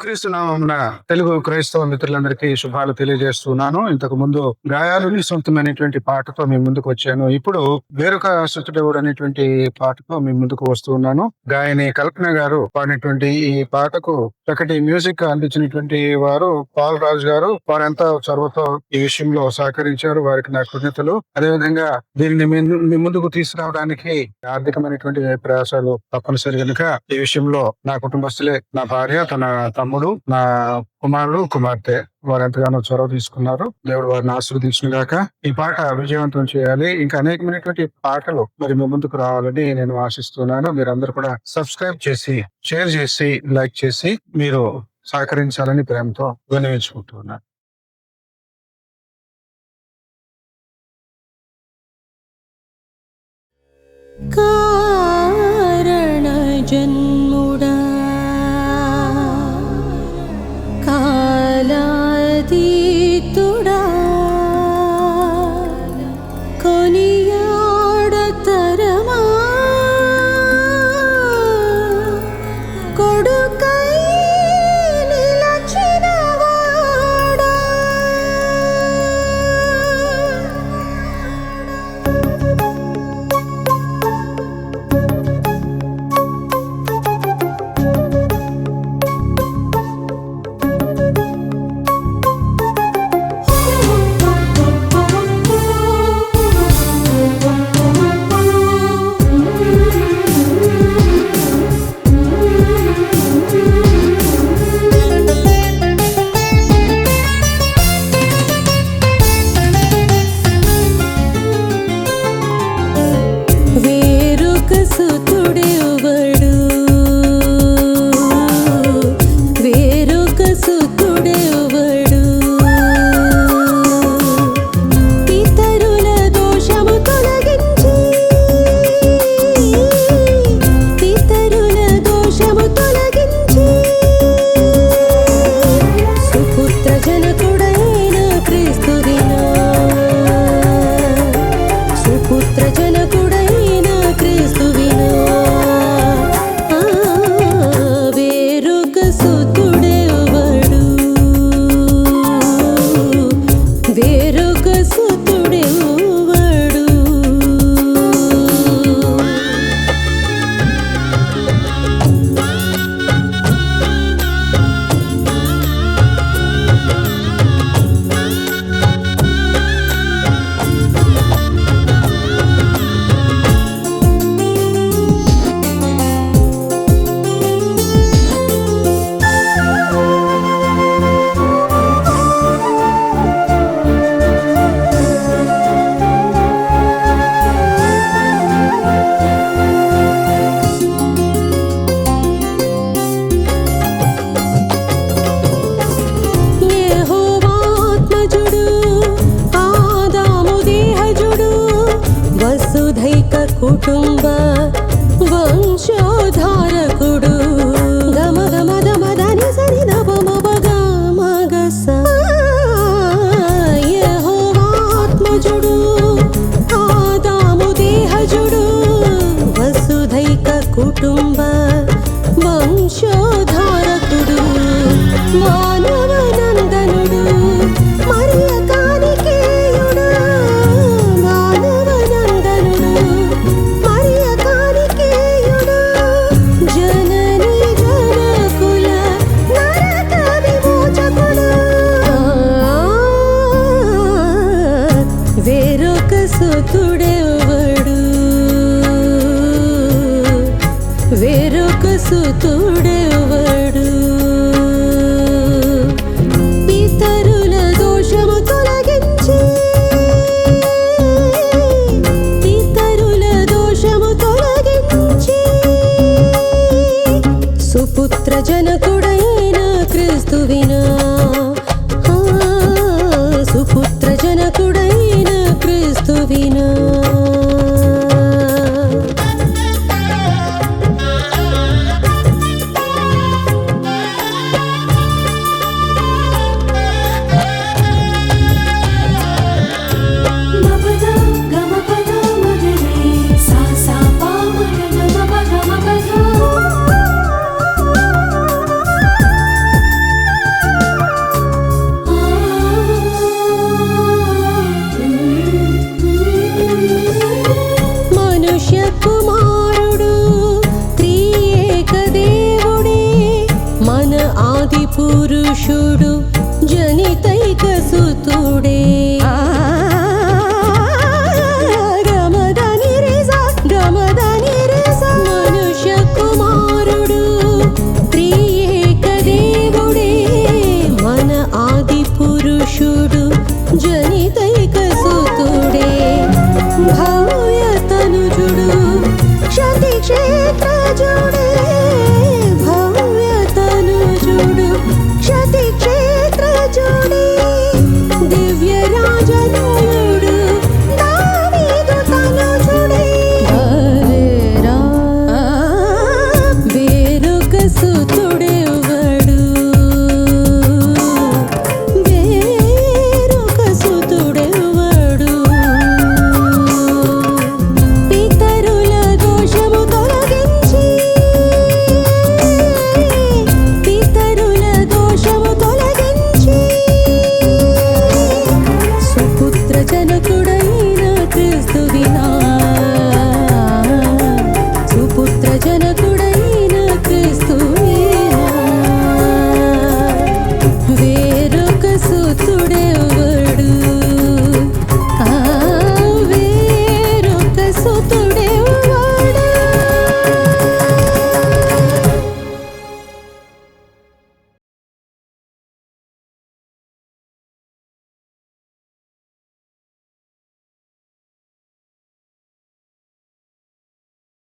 క్రీస్తు నామమున తెలుగు క్రైస్తవ మిత్రులందరికీ శుభాలు తెలియజేస్తున్నాను. ఇంతకు ముందు గాయాలు నీ సొంతమైనటువంటి పాటతో మీ ముందుకు వచ్చాను. ఇప్పుడు వేరొక సుతుడెవడు అనేటువంటి పాటతో మీ ముందుకు వస్తున్నాను. గాయని కల్పన గారు పాడినటువంటి ఈ పాటకు చక్కటి మ్యూజిక్ అందించినటువంటి వారు పాల్ రాజు గారు. వారంతా చొరవతో ఈ విషయంలో సహకరించారు. వారికి నా కృతజ్ఞతలు. అదేవిధంగా దీనిని మీ ముందుకు తీసుకురావడానికి ఆర్థికమైనటువంటి ప్రయాసాలు తప్పనిసరి కనుక ఈ విషయంలో నా కుటుంబస్తులే, నా భార్య, తన తమ్ముడు, నా కుమారుడు, కుమార్తె వారు ఎంతగానో చొరవ తీసుకున్నారు. దేవుడు వారిని ఆశీర్వదించును గాక. ఈ పాట విజయవంతం చేయాలి. ఇంకా అనేకమైనటువంటి పాటలు మరి మీ ముందుకు రావాలని నేను ఆశిస్తున్నాను. మీరందరూ కూడా సబ్స్క్రైబ్ చేసి, షేర్ చేసి, లైక్ చేసి మీరు సహకరించాలని ప్రేమతో విన్నవించుకుంటున్నాను. కారణ జన్ముడా కాలాతీతుడా కొనియాడతరమా కొడుకై నిలచినవాడా కుటుంబ వంశోధారకుడు గమ గమ గమ దని సరి దమ మగ మగ స యెహోవా ఆత్మజుడు ఆదాము దేహజుడు వసుధైక కుటుంబ వంశోధారకుడు మానవ నందనుడు మరియ కానికేయుడు మానవ నందనుడు మరియ కానికేయుడు జనని జనకుల నరక విమోచకుడు వేరొక సుతుడెవడు వేరొక సుతుడెవడు పితరుల దోషము తొలగించి పితరుల దోషము తొలగించి సుపుత్ర జనకుడైన క్రీస్తువినా సుపుత్ర జనకుడైన క్రీస్తువినా ఆది పురుషుడు జనితైక సుతుడే